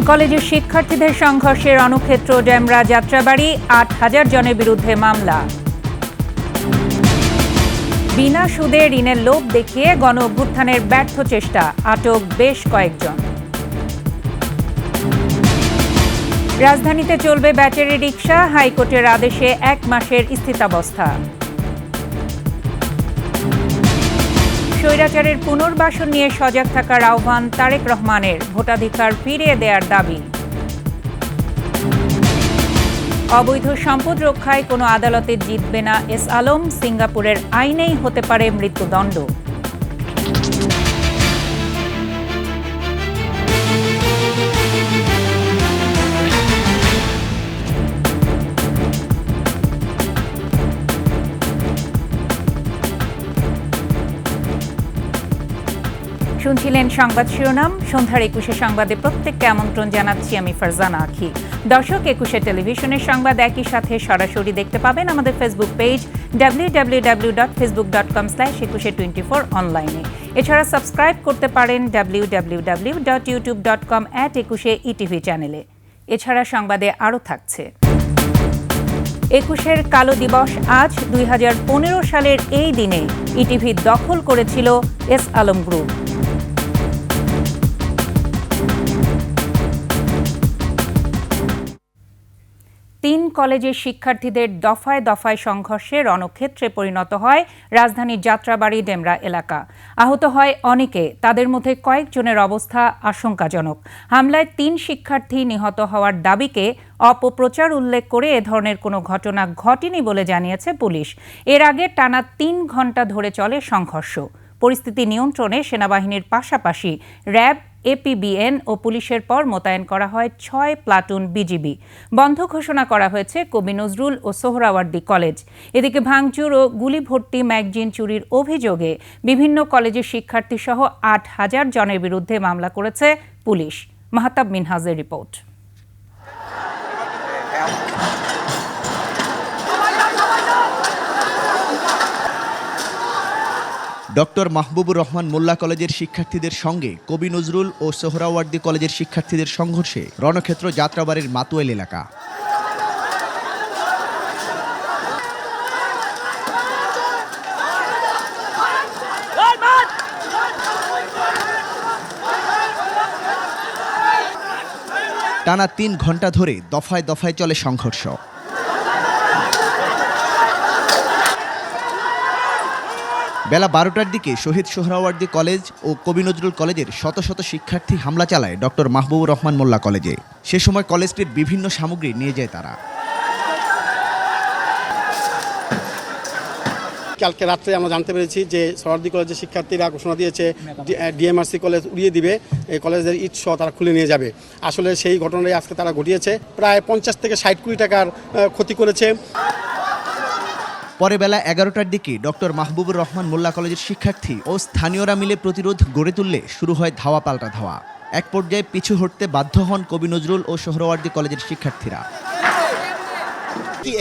কলেজের শিক্ষার্থীদের সংঘর্ষে রণক্ষেত্র ডেমরা যাত্রাবাড়ি ৮,০০০ জনের বিরুদ্ধে মামলা। বিনা সুদে ঋণের লোভ দেখিয়ে গণ অভ্যুত্থানের ব্যর্থ চেষ্টা, আটক বেশ কয়েকজন। রাজধানীতে চলবে ব্যাটারি রিকশা, হাইকোর্টের আদেশে ১ মাসের স্থিতাবস্থা। স্বৈরাচারের পুনর্বাসন নিয়ে সজাগ থাকার আহ্বান তারেক রহমানের, ভোটাধিকার ফিরিয়ে দেওয়ার দাবি। অবৈধ সম্পদ রক্ষায় কোনো আদালতে জিতবে না এস আলম, সিঙ্গাপুরের আইনেই হতে পারে মৃত্যুদণ্ড। শুনছিলেন সংবাদ শিরোনাম। সন্ধ্যার ২১শে সংবাদে প্রত্যেককে আমন্ত্রণ জানাচ্ছি আমি ফারজানা আখি। দর্শক, ২১শে টেলিভিশনের সংবাদ একই সাথে সরাসরি দেখতে পাবেন আমাদের ফেসবুক পেজ www.facebook.com/2124 অনলাইনে। এছাড়া সাবস্ক্রাইব করতে পারেন www.youtube.com/21sheTV চ্যানেলে। এছাড়া সংবাদে আরও থাকছে: ২১এর কালো দিবস আজ। ২০১৫ সালের এই দিনে ইটিভি দখল করেছিল এস আলম গ্রুপ। তিন কলেজের শিক্ষার্থীদের দফায় দফায় সংঘর্ষে রণক্ষেত্রে পরিণত হয় রাজধানীর যাত্রাবাড়ি ডেমরা এলাকা। আহত হয় অনেকে, তাদের মধ্যে কয়েকজনের অবস্থা আশঙ্কাজনক। হামলায় ৩ শিক্ষার্থী নিহত হওয়ার দাবিকে অপপ্রচার উল্লেখ করে এ ধরনের কোনো ঘটনা ঘটেনি বলে জানিয়েছে পুলিশ। এর আগে টানা ৩ ঘণ্টা ধরে চলে সংঘর্ষ। পরিস্থিতি নিয়ন্ত্রণে সেনাবাহিনীর পাশাপাশি র্যাব, এপিবিএন ও পুলিশের পর মোতায়েন করা হয় ৬ প্লাটুন বিজিবি। বন্ধ ঘোষণা করা হয়েছে কবি নজরুল ও সোহরাওয়ার্দী কলেজ। এদিকে ভাঙচুর ও গুলি ভর্তি ম্যাগজিন চুরির অভিযোগে বিভিন্ন কলেজের শিক্ষার্থীসহ ৮,০০০ জনের বিরুদ্ধে মামলা করেছে পুলিশ। মাহতাব মিনহাজের রিপোর্ট। ডক্টর মাহবুবুর রহমান মোল্লা কলেজের শিক্ষার্থীদের সঙ্গে কবি নজরুল ও সোহরাওয়ার্দী কলেজের শিক্ষার্থীদের সংঘর্ষে রণক্ষেত্র যাত্রাবাড়ির মাতুয়েল এলাকা। টানা ৩ ঘণ্টা ধরে দফায় দফায় চলে সংঘর্ষ। বেলা ১২টার দিকে শহীদ সোহরাওয়ার্দী কলেজ ও কবি নজরুল কলেজের শত শত শিক্ষার্থী হামলা চালায় ডক্টর মাহবুবুর রহমান মোল্লা কলেজে। সে সময় কলেজটির বিভিন্ন সামগ্রী নিয়ে যায় তারা। কালকে রাত্রে আমরা জানতে পেরেছি যে সোহরাওয়ার্দী কলেজের শিক্ষার্থীরা ঘোষণা দিয়েছে ডিএমআরসি কলেজ উড়িয়ে দিবে, এই কলেজের ইট সহ তারা খুলে নিয়ে যাবে। আসলে সেই ঘটনাই আজকে তারা ঘটিয়েছে। প্রায় ৫০ থেকে ৬০ কোটি টাকার ক্ষতি করেছে। পরে বেলা ১১টার দিকে ডক্টর মাহবুবুর রহমান মোল্লা কলেজের শিক্ষার্থী ও স্থানীয়রা মিলে প্রতিরোধ গড়ে তুললে শুরু হয় ধাওয়া পাল্টা ধাওয়া। এক পর্যায়ে পিছু হটতে বাধ্য হন কবি নজরুল ও সোহরাওয়ার্দী কলেজের শিক্ষার্থীরা।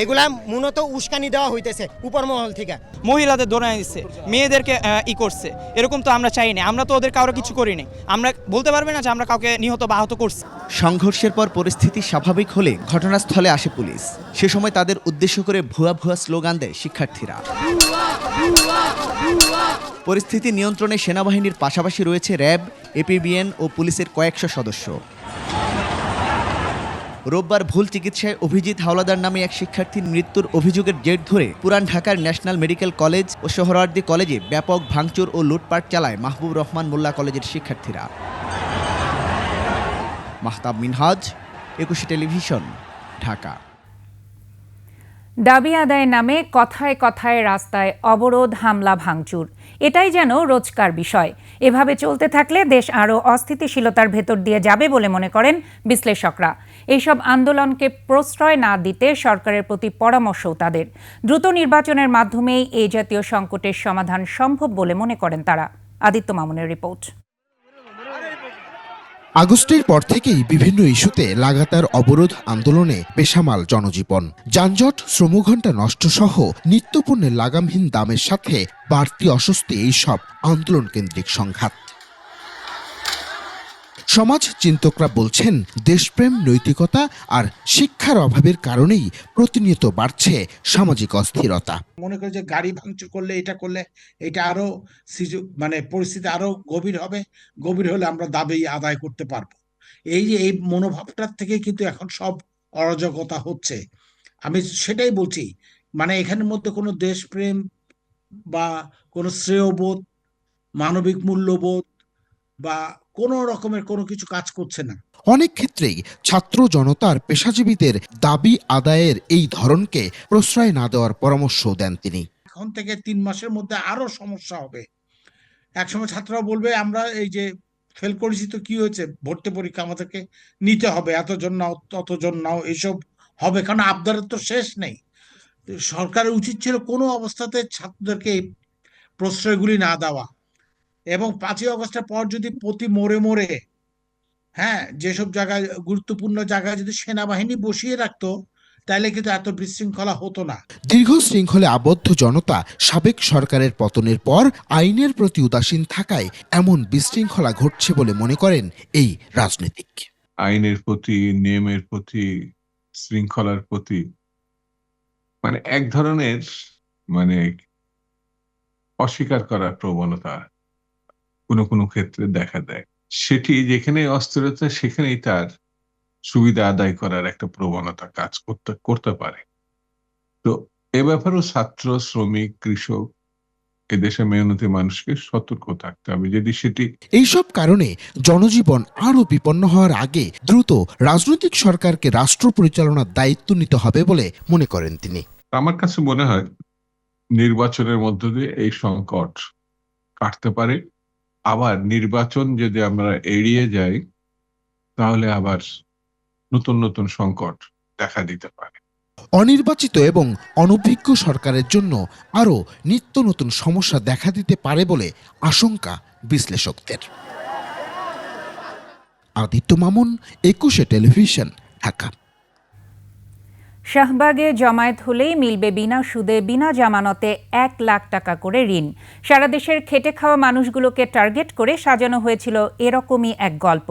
এগুলা মূলত উস্কানি দেওয়া হইতেছে উপর মহল থেকে। মহিলাদের দৌড়ায় দিচ্ছে, মেয়েদেরকে করছে। এরকম তো আমরা চাই না। আমরা তো ওদের কারো কিছু করিনি। আমরা বলতে পারবে না যে আমরা কাউকে নিহত বা আহত করছি। সংঘর্ষের পর পরিস্থিতি স্বাভাবিক হলে ঘটনাস্থলে আসে পুলিশ। সে সময় তাদের উদ্দেশ্য করে ভুয়া ভুয়া স্লোগান দেয় শিক্ষার্থীরা। পরিস্থিতি নিয়ন্ত্রণে সেনাবাহিনীর পাশাপাশি রয়েছে র্যাব, এপিবিএন ও পুলিশের কয়েকশো সদস্য। রোববার ভুল চিকিৎসায় অভিজিৎ হাওলাদার নামে এক শিক্ষার্থীর মৃত্যুর অভিযোগের জের ধরে পুরান ঢাকার ন্যাশনাল মেডিকেল কলেজ ও সোহরাওয়ার্দী কলেজে ব্যাপক ভাঙচুর ও লুটপাট চালায় মাহবুব রহমান মোল্লা কলেজের শিক্ষার্থীরা। মাহতাব মিনহাজ, ২১ টেলিভিশন, ঢাকা। দাবি আদায়ের নামে কথায় কথায় রাস্তায় অবরোধ, হামলা, ভাঙচুর, এটাই যেন রোজকার বিষয়। এভাবে চলতে থাকলে দেশ আরও অস্থিতিশীলতার ভেতর দিয়ে যাবে বলে মনে করেন বিশ্লেষকরা। এইসব আন্দোলনকে প্রশ্রয় না দিতে সরকারের প্রতি পরামর্শও তাদের। দ্রুত নির্বাচনের মাধ্যমেই এই জাতীয় সংকটের সমাধান সম্ভব বলে মনে করেন তারা। আদিত্য মামুনের রিপোর্ট। আগস্টের পর থেকেই বিভিন্ন ইস্যুতে লাগাতার অবরোধ আন্দোলনে বেসামাল জনজীবন। যানজট, শ্রমঘণ্টা নষ্ট সহ নিত্যপণ্যের লাগামহীন দামের সাথে বাড়তি অস্বস্তি এইসব আন্দোলন কেন্দ্রিক সংঘাত। সমাজ চিন্তকরা বলছেন, দেশপ্রেম, নৈতিকতা আর শিক্ষার অভাবের কারণেই প্রতিনিয়ত বাড়ছে সামাজিক অস্থিরতা। মনে করি যে গাড়ি ভাঙচুর করলে এটা আরো মানে পরিস্থিতি আরো গভীর হবে, গভীর হলে আমরা দাবি আদায় করতে পারবো। এই মনোভাবটার থেকে কিন্তু এখন সব অরাজকতা হচ্ছে। আমি সেটাই বলছি, মানে এখানের মধ্যে কোনো দেশপ্রেম বা কোনো শ্রেয়বোধ, মানবিক মূল্যবোধ বা কোনো রকমের কোনো কিছু কাজ করছে না। অনেক ক্ষেত্রেই ছাত্র জনতার পেশাজীবীদের দাবি আদায়ের এই ধরনকে প্রশ্রয় না দেওয়ার পরামর্শ দেন তিনি। এখন থেকে 3 মাসের মধ্যে আরো সমস্যা হবে। একসময় ছাত্ররা বলবে আমরা এই যে ফেল করেছি তো কি হয়েছে, ভর্তি পরীক্ষা আমাদেরকে নিতে হবে, এতজন নাও ততজন নাও, এসব হবে, কারণ আবদারের তো শেষ নেই। সরকারের উচিত ছিল কোনো অবস্থাতে ছাত্রদেরকে এই প্রশ্রয়গুলি না দেওয়া, এবং 5ই আগস্টের পর যদি প্রতি মোড়ে যেসব জায়গায় গুরুত্বপূর্ণ জায়গায় যদি সেনাবাহিনী বসিয়ে রাখতো, তাহলে কিন্তু এত বিশৃঙ্খলা হতো না। দীর্ঘ শৃঙ্খলে আবদ্ধ জনতা সাবেক সরকারের পতনের পর আইনের প্রতি উদাসীন থাকায় এমন বিশৃঙ্খলা ঘটছে বলে মনে করেন এই রাজনীতিক। আইনের প্রতি, নিয়মের প্রতি, শৃঙ্খলার প্রতি মানে এক ধরনের মানে অস্বীকার করার প্রবণতা কোনো কোনো ক্ষেত্রে দেখা দেয়। সেটি যেখানে অস্থিরতা সেখানেই তার সুবিধা আদায় করার একটা প্রবণতা কাজ করতে পারে। তো এ ব্যাপারেও ছাত্র, শ্রমিক, কৃষক, এদেশে মেহনতি মানুষকে সতর্ক থাকতে হবে। যদি সেটি এইসব কারণে জনজীবন আরো বিপন্ন হওয়ার আগে দ্রুত রাজনৈতিক সরকারকে রাষ্ট্র পরিচালনার দায়িত্ব নিতে হবে বলে মনে করেন তিনি। আমার কাছে মনে হয় নির্বাচনের মধ্য দিয়ে এই সংকট কাটতে পারে। আবার নির্বাচন যদি আমরা এড়িয়ে যাই তাহলে আবার নতুন নতুন সংকট দেখা দিতে পারে। অনির্বাচিত এবং অনভিজ্ঞ সরকারের জন্য আরও নিত্য নতুন সমস্যা দেখা দিতে পারে বলে আশঙ্কা বিশ্লেষকদের। আদিত্য মামুন, 21 টেলিভিশন, ঢাকা। শাহবাগে জমায়েত হলেই মিলবে বিনা সুদে, বিনা জামানতে 1 লাখ টাকা করে ঋণ। সারা দেশের খেটে খাওয়া মানুষগুলোকে টার্গেট করে সাজানো হয়েছিল এরকমই এক গল্প।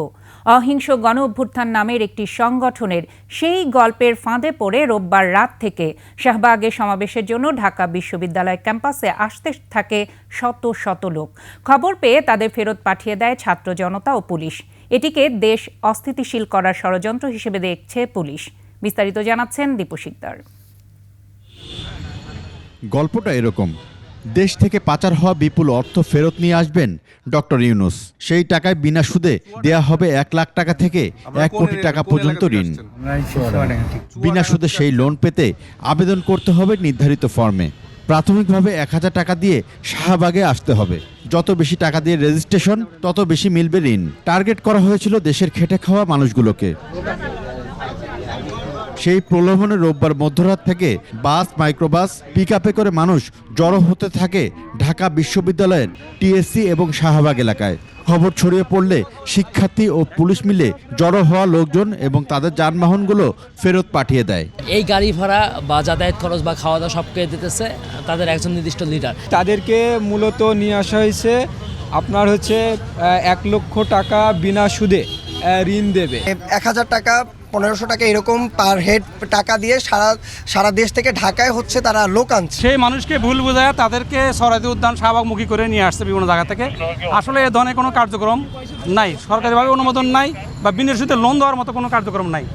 অহিংস গণ অভ্যুত্থান নামের একটি সংগঠনের সেই গল্পের ফাঁদে পড়ে রোববার রাত থেকে শাহবাগে সমাবেশের জন্য ঢাকা বিশ্ববিদ্যালয় ক্যাম্পাসে আসতে থাকে শত শত লোক। খবর পেয়ে তাদের ফেরত পাঠিয়ে দেয় ছাত্র জনতা ও পুলিশ। এটিকে দেশ অস্থিতিশীল করার ষড়যন্ত্র হিসেবে দেখছে পুলিশ। বিস্তারিত জানাচ্ছেন দীপু শিকদার। গল্পটা এরকম, দেশ থেকে পাচার হওয়া বিপুল অর্থ ফেরত নিয়ে আসবেন ডক্টর ইউনূস। সেই টাকায় বিনা সুদে দেয়া হবে 1 লাখ টাকা থেকে 1 কোটি টাকা পর্যন্ত ঋণ। বিনা সুদে সেই লোন পেতে আবেদন করতে হবে নির্ধারিত ফর্মে। প্রাথমিকভাবে 1000 টাকা দিয়ে শাহবাগে আসতে হবে। যত বেশি টাকা দিয়ে রেজিস্ট্রেশন, তত বেশি মিলবে ঋণ। টার্গেট করা হয়েছিল দেশের খেটে খাওয়া মানুষগুলোকে। সেই প্রলোভনে রোববার মধ্যরাত থেকে বাস, মাইক্রোবাস, পিকআপে করে মানুষ জড়ো হতে থাকে ঢাকা বিশ্ববিদ্যালয়ের টিএসসি এবং শাহবাগ এলাকায়। খবর ছড়িয়ে পড়লে শিক্ষার্থী ও পুলিশ মিলে জড়ো হওয়া লোকজন এবং তাদের যানবাহনগুলো ফেরত পাঠিয়ে দেয়। এই গাড়ি ভাড়া বা যাতায়াত খরচ বা খাওয়া দাওয়া সবকে দিতেছে তাদের একজন নির্দিষ্ট লিডার। তাদেরকে মূলত নিয়ে আসা হয়েছে আপনার 1 লক্ষ টাকা বিনা সুদে ঋণ দেবে। 1000 টাকা, 1500 টাকা এরকম পার হেড টাকা দিয়ে সারা দেশ থেকে ঢাকায় তারা লোক আনছে। সেই মানুষকে ভুল বোঝায় তাদেরকে সরাইতে উদ্যান শাহবাগমুখী করে নিয়ে আসছে বিভিন্ন জায়গা থেকে। আসলে এ ধরনের কোনো কার্যক্রম নাই, সরকারিভাবে অনুমোদন নাই বা বিনা সুদে লোন দেওয়ার মতো কোনো কার্যক্রম নাই।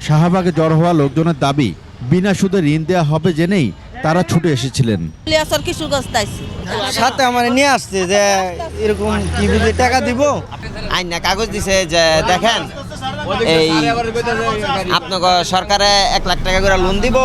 শাহবাগে জড়ো হওয়া লোকজনের দাবি, বিনা সুদে ঋণ দেওয়া হবে জেনেই তারা ছুটে এসেছিলেন। সাথে আমার নিয়ে আসছে যে এরকম কি বুঝে টাকা দিব, আইন না কাগজ দিছে যে দেখেন এই আপনাকে সরকারে 1 লাখ টাকা করে লোন দিব।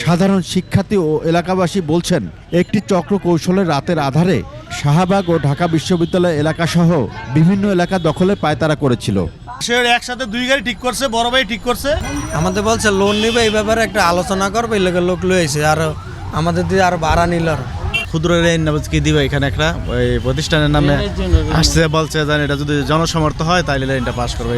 সাধারণ শিক্ষার্থী ও এলাকাবাসী বলছেন, একটি চক্র কৌশলে রাতের আধারে শাহবাগ ও ঢাকা বিশ্ববিদ্যালয় এলাকা সহ বিভিন্ন এলাকা দখলে পায়তারা করেছিল। সে একসাথে 2 গাড়ি ঠিক করছে, বড় ভাই ঠিক করছে। আমাদের বলছে লোন নিবে, এই ব্যাপারে একটা আলোচনা করবে, এই লোক লইছে আর আমাদের দিয়ে আর ভাড়া নিল। ক্ষুদ্র ঋণ কি দিবে এখানে একটা ওই প্রতিষ্ঠানের নামে আসছে, বলছে যে এটা যদি জনসমর্থ হয় তাহলে ঋণটা পাস করবে।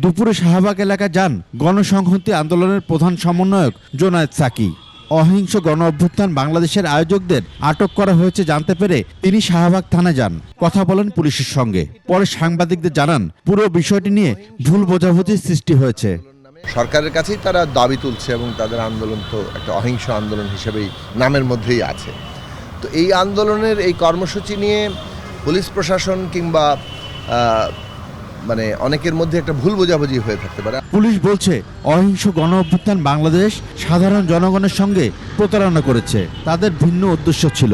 দুপুরে শাহবাগ এলাকায় যান গণসংহতি আন্দোলনের প্রধান সমন্বয়ক জোনায়েদ সাকি। অহিংস গণ অভ্যুত্থান বাংলাদেশের আয়োজকদের আটক করা হয়েছে জানতে পেরে তিনি শাহবাগ থানায় যান, কথা বলেন পুলিশের সঙ্গে। পরে সাংবাদিকদের জানান পুরো বিষয়টি নিয়ে ভুল বোঝাবুঝির সৃষ্টি হয়েছে। সরকারের কাছেই তারা দাবি তুলছে এবং তাদের আন্দোলন তো একটা অহিংস আন্দোলন হিসেবেই নামের মধ্যেই আছে। তো এই আন্দোলনের এই কর্মসূচি নিয়ে পুলিশ প্রশাসন কিংবা মানে অনেকের মধ্যে একটা ভুল বোঝাবুঝি হয়ে থাকতে পারে। পুলিশ বলছে অহিংস গণ অভ্যুত্থান বাংলাদেশ সাধারণ জনগণের সঙ্গে প্রতারণা করেছে, তাদের ভিন্ন উদ্দেশ্য ছিল।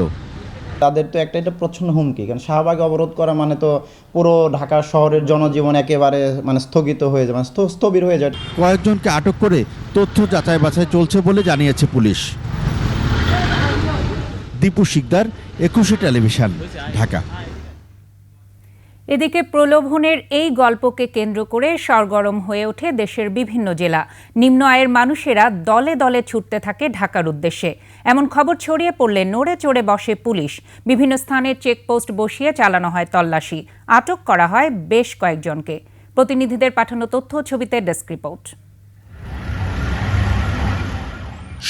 তাদের তো এটা প্রচ্ছন্ন হুমকি, কারণ শাহবাগে অবরোধ করা মানে তো পুরো ঢাকা শহরের জনজীবন একেবারে মানে স্থগিত হয়ে যায়, মানে স্থবির হয়ে যায়। কয়েকজনকে আটক করে তথ্য যাচাই বাছাই চলছে বলে জানিয়েছে পুলিশ। দীপু শিকদার, 21 টেলিভিশন, ঢাকা। এদিকে প্রলোভনের এই গল্পকে কেন্দ্র করে সরগরম হয়ে ওঠে দেশের বিভিন্ন জেলা। নিম্ন আয়ের মানুষেরা দলে দলে ছুটতে থাকে ঢাকার উদ্দেশ্যে। এমন খবর ছড়িয়ে পড়লে নড়ে চড়ে বসে পুলিশ। বিভিন্ন স্থানে চেকপোস্ট বসিয়ে চালানো হয় তল্লাশি। আটক করা হয় বেশ কয়েকজনকে। প্রতিনিধিদের পাঠানো তথ্য ছবিতে ডেস্ক রিপোর্ট।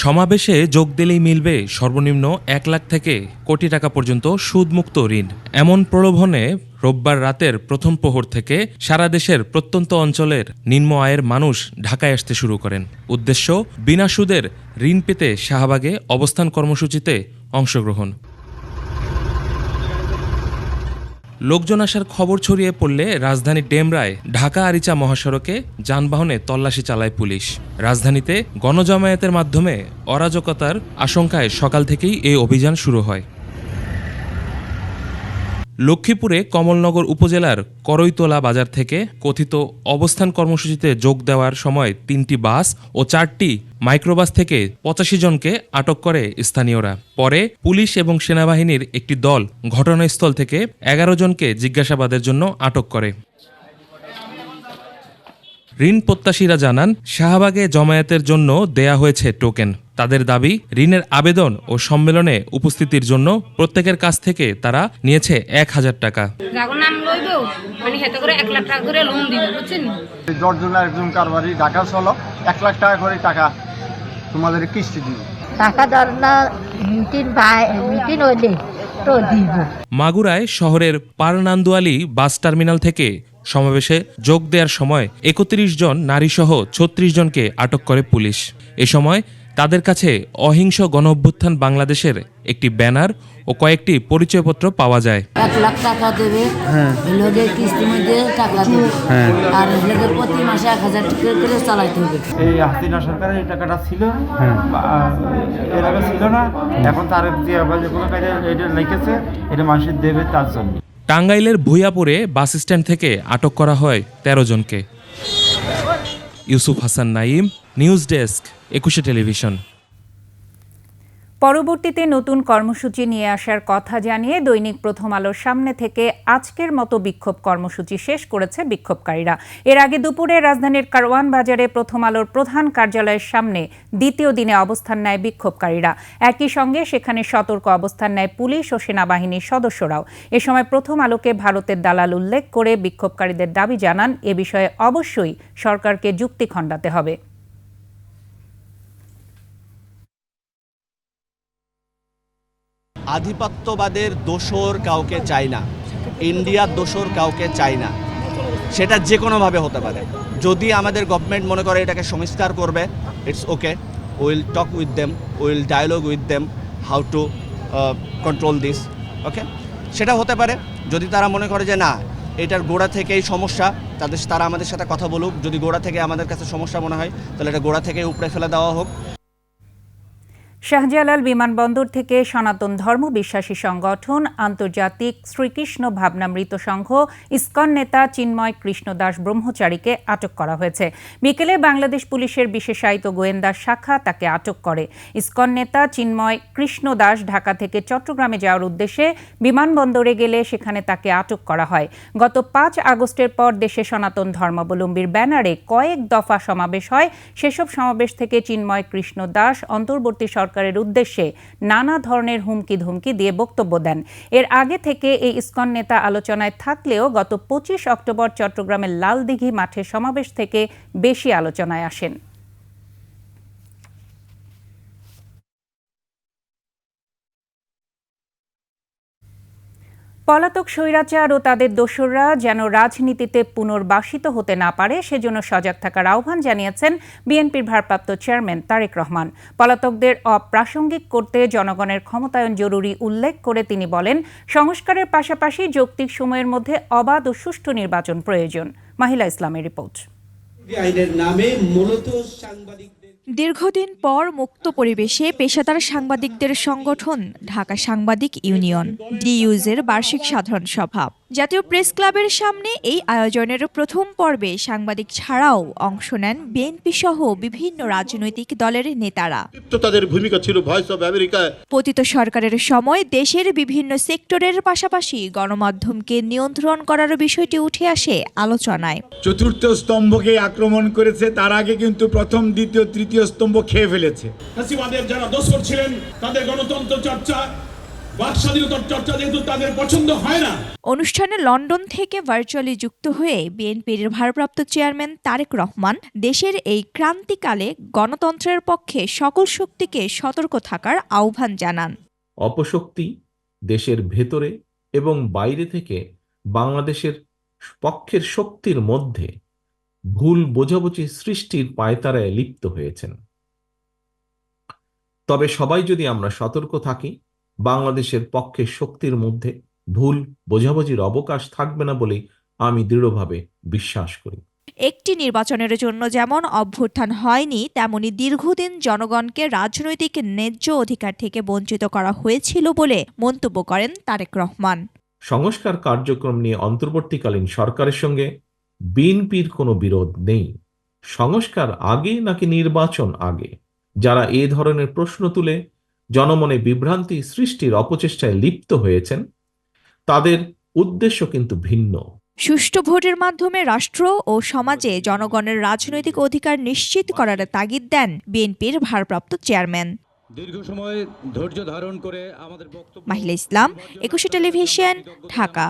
সমাবেশে যোগ দিলেই মিলবে সর্বনিম্ন 1 লাখ থেকে কোটি টাকা পর্যন্ত সুদমুক্ত ঋণ। এমন প্রলোভনে রোববার রাতের প্রথম প্রহর থেকে সারা দেশের প্রত্যন্ত অঞ্চলের নিম্ন আয়ের মানুষ ঢাকায় আসতে শুরু করেন। উদ্দেশ্য বিনা সুদের ঋণ পেতে শাহবাগে অবস্থান কর্মসূচিতে অংশগ্রহণ। লোকজন আসার খবর ছড়িয়ে পড়লে রাজধানীর ডেমরায় ঢাকা আরিচা মহাসড়কে যানবাহনে তল্লাশি চালায় পুলিশ। রাজধানীতে গণজমায়েতের মাধ্যমে অরাজকতার আশঙ্কায় সকাল থেকেই এই অভিযান শুরু হয়। লক্ষ্মীপুরে কমলনগর উপজেলার করইতলা বাজার থেকে কথিত অবস্থান কর্মসূচিতে যোগ দেওয়ার সময় 3টি বাস ও 4টি মাইক্রোবাস থেকে 85 জনকে আটক করে স্থানীয়রা। পরে পুলিশ এবং সেনাবাহিনীর একটি দল ঘটনাস্থল থেকে 11 জনকে জিজ্ঞাসাবাদের জন্য আটক করে। ঋণ প্রত্যাশীরা জানান, শাহবাগে জমায়েতের জন্য দেয়া হয়েছে টোকেন। তাদের দাবি, ঋণের আবেদন ও সম্মেলনে উপস্থিতির জন্য প্রত্যেকের কাছ থেকে তারা নিয়েছে 1000 টাকা। একজন কারবারি ঢাকা চলো 1 লাখ টাকা করে টাকা তোমাদের কিস্তি দিব। মাগুরায় শহরের পারনান্দুয়ালি বাস টার্মিনাল থেকে সমাবেশে যোগ দেওয়ার সময় 31 জন নারীসহ 36 জনকে আটক করে পুলিশ। এ সময় তাদের কাছে অহিংস গণঅভ্যুত্থান বাংলাদেশের একটি ব্যানার ও কয়েকটি পরিচয়পত্র পাওয়া যায়। 1 লাখ টাকা দেবে, কিস্তির মধ্যে টাকা দেবে, আর প্রতি মাসে 1000 টাকা করে চালাইতে হবে। এই হাসিনা সরকারের এই টাকাটা ছিল, এর আগে ছিল না, এখন তার কোনো কাজে এটা লিখেছে, এটা মানুষের দেবে তার জন্য। টাঙ্গাইলের ভুইয়াপুরে বাস স্ট্যান্ড থেকে আটক করা হয় 13 জনকে। Yusuf Hasan Naim, news desk, 21 television. পরবর্তীতে নতুন কর্মসূচি নিয়ে আসার কথা জানিয়ে দৈনিক প্রথম আলোর সামনে থেকে আজকের মতো বিক্ষোভ কর্মসূচি শেষ করেছে বিক্ষোভকারীরা। এর আগে দুপুরে রাজধানীর কারওয়ান বাজারে প্রথম আলোর প্রধান কার্যালয়ের সামনে দ্বিতীয় দিনে অবস্থান নেয় বিক্ষোভকারীরা। একই সঙ্গে সেখানে সতর্ক অবস্থান নেয় পুলিশ ও সেনাবাহিনীর সদস্যরাও। এ সময় প্রথম আলোকে ভারতের দালাল উল্লেখ করে বিক্ষোভকারীদের দাবি জানান, এ বিষয়ে অবশ্যই সরকারকে যুক্তি খণ্ডাতে হবে। আধিপত্যবাদের দোসর কাউকে চাই না, ইন্ডিয়ার দোসর কাউকে চাই না, সেটা যে কোনোভাবে হতে পারে। যদি আমাদের গভর্নমেন্ট মনে করে এটাকে সংস্কার করবে, it's okay, will talk with them, will dialogue with them how to control this, okay, সেটা হতে পারে। যদি তারা মনে করে যে না, এটার গোড়া থেকেই সমস্যা, তারা আমাদের সাথে কথা বলুক। যদি গোড়া থেকে আমাদের কাছে সমস্যা মনে হয়, তাহলে এটা গোড়া থেকে উপড়ে ফেলে দেওয়া হোক। শাহজালাল বিমানবন্দর থেকে সনাতন ধর্ম বিশ্বাসী সংগঠন আন্তর্জাতিক শ্রীকৃষ্ণ ভাবনামৃত সংঘ ইসকন নেতা চিন্ময় কৃষ্ণ দাস ব্রহ্মচারীকে আটক করা হয়েছে। বিকেলে বাংলাদেশ পুলিশের বিশেষায়িত গোয়েন্দা শাখা তাকে আটক করে। ইসকন নেতা চিন্ময় কৃষ্ণ দাস ঢাকা থেকে চট্টগ্রামে যাওয়ার উদ্দেশ্যে বিমানবন্দরে গেলে সেখানে তাকে আটক করা হয়। গত 5 আগস্টের পর দেশে সনাতন ধর্মাবলম্বীর ব্যানারে কয়েক দফা সমাবেশ হয়। সেসব সমাবেশ থেকে চিন্ময় কৃষ্ণ দাস অন্তর্বর্তী সরকারের উদ্দেশ্যে নানা ধরনের হুমকি ধুমকি দিয়ে বক্তব্য দেন। এর আগে থেকে এই ইসকন নেতা আলোচনায় থাকলেও গত 25 অক্টোবর চট্টগ্রামের লালদিঘি মাঠের সমাবেশ থেকে বেশি আলোচনায় আসেন। পলাতক স্বৈরাচার ও তাদের দোসররা যেন রাজনীতিতে পুনর্বাসিত হতে না পারে সেজন্য সজাগ থাকার আহ্বান জানিয়েছেন বিএনপির ভারপ্রাপ্ত চেয়ারম্যান তারেক রহমান। পলাতকদের অপ্রাসঙ্গিক করতে জনগণের ক্ষমতায়ন জরুরি উল্লেখ করে তিনি বলেন, সংস্কারের পাশাপাশি যৌক্তিক সময়ের মধ্যে অবাধ ও সুষ্ঠু নির্বাচন প্রয়োজন। মাহিলা ইসলামের রিপোর্ট। দীর্ঘদিন পর মুক্ত পরিবেশে পেশাদার সাংবাদিকদের সংগঠন ঢাকা সাংবাদিক ইউনিয়ন ডিইউজের বার্ষিক সাধারণ সভা। জাতীয় প্রেস ক্লাবের সামনে এই আয়োজনের প্রথম পর্বে সাংবাদিক ছাড়াও অংশ নেন বিএনপি সহ বিভিন্ন রাজনৈতিক দলের নেতারা। তাদের ভূমিকা ছিল ভয়েস অব আমেরিকা। পতিত সরকারের সময় দেশের বিভিন্ন সেক্টরের পাশাপাশি গণমাধ্যমকে নিয়ন্ত্রণ করার বিষয়টি উঠে আসে আলোচনায়। চতুর্থ স্তম্ভকে আক্রমণ করেছে, তার আগে কিন্তু প্রথম, দ্বিতীয়, তৃতীয় স্তম্ভ খেয়ে ফেলেছে। ফ্যাসিবাদের যারা দোসর ছিলেন তাদের গণতন্ত্র চর্চা, বাক স্বাধীনতার চর্চা যেহেতু তাদের পছন্দ হয় না। অনুষ্ঠানে লন্ডন থেকে ভার্চুয়ালি যুক্ত হয়ে বিএনপির ভারপ্রাপ্ত চেয়ারম্যান তারেক রহমান দেশের এই ক্রান্তিকালে গণতন্ত্রের পক্ষে সকল শক্তিকে সতর্ক থাকার আহ্বান জানান। অপশক্তি দেশের ভেতরে এবং বাইরে থেকে বাংলাদেশের পক্ষের শক্তির মধ্যে ভুল বোঝাবুঝি সৃষ্টির পায়তারায় লিপ্ত হয়েছেন। তবে সবাই যদি আমরা সতর্ক থাকি, বাংলাদেশের পক্ষের শক্তির মধ্যে ভুল বোঝাবুঝির অবকাশ থাকবে না বলেই আমি দৃঢ়ভাবে বিশ্বাস করি। একটি নির্বাচনের জন্য যেমন অভ্যুত্থান হয়নি, তেমনি দীর্ঘদিন জনগণকে রাজনৈতিক ন্যায্য অধিকার থেকে বঞ্চিত করা হয়েছিল বলে মন্তব্য করেন তারেক রহমান। সংস্কার কার্যক্রম নিয়ে অন্তর্বর্তীকালীন সরকারের সঙ্গে বিএনপির কোনো বিরোধ নেই। সংস্কার আগে নাকি নির্বাচন আগে, যারা এ ধরনের প্রশ্ন তুলে জনমনে বিভ্রান্তি সৃষ্টির অপচেষ্টায় লিপ্ত হয়েছেন, তাদের উদ্দেশ্য কিন্তু ভিন্ন। সুষ্ঠু ভোটের মাধ্যমে রাষ্ট্র ও সমাজে জনগণের রাজনৈতিক অধিকার নিশ্চিত করার তাগিদ দেন বিএনপির ভারপ্রাপ্ত চেয়ারম্যান। দীর্ঘ সময় ধৈর্য ধারণ করে আমাদের বক্তব্য। মাহিলা ইসলাম, 21 টেলিভিশন, ঢাকা।